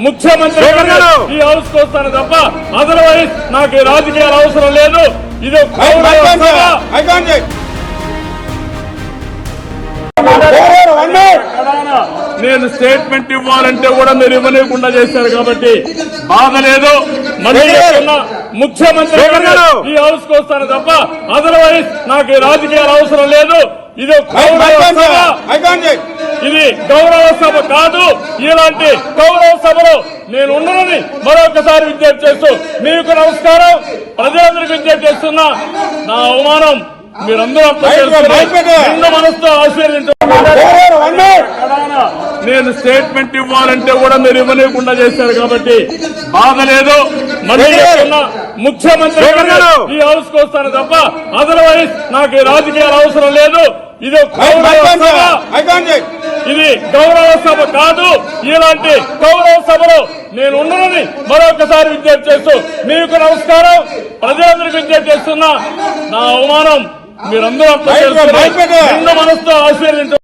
ముఖ్యమంత్రి ఈ హౌస్ కు వస్తాను తప్ప అదర్వైజ్ నాకు ఈ రాజకీయాలు అవసరం లేదు. ఇది నేను స్టేట్మెంట్ ఇవ్వాలంటే కూడా మీరు ఇవ్వలేకుండా చేశారు కాబట్టి బాధ లేదు. మళ్ళీ ముఖ్యమంత్రి ఈ హౌస్ కు వస్తాను తప్ప అదర్వైజ్ నాకు ఈ రాజకీయాలు అవసరం లేదు. ఇది గౌరవ సభ కాదు. ఇలాంటి గౌరవ సభలో నేను ఉండనని మరొకసారి విజ్ఞప్తి చేస్తూ మీకు నమస్కారం. ప్రజలందరికీ విజ్ఞప్తి చేస్తున్నా, నా అవమానం మీరందరూ నిండు మనసుతో నేను స్టేట్మెంట్ ఇవ్వాలంటే కూడా మీరు ఇవ్వలేకుండా చేశారు కాబట్టి బాధ లేదు. మళ్ళీ ముఖ్యమంత్రి ఈ హౌస్ కు వస్తాను తప్ప అదర్వైజ్ నాకు ఈ రాజకీయాలు అవసరం లేదు. ఇది గౌరవ సభ కాదు. ఇలాంటి గౌరవ సభలో నేను ఉండనని మరొకసారి విజ్ఞప్తి చేస్తూ మీకు నమస్కారం. ప్రజలందరికీ విజ్ఞప్తి చేస్తున్నా, నా అవమానం మీరందరూ నిండు మనసుతో ఆశీర్వదించారు.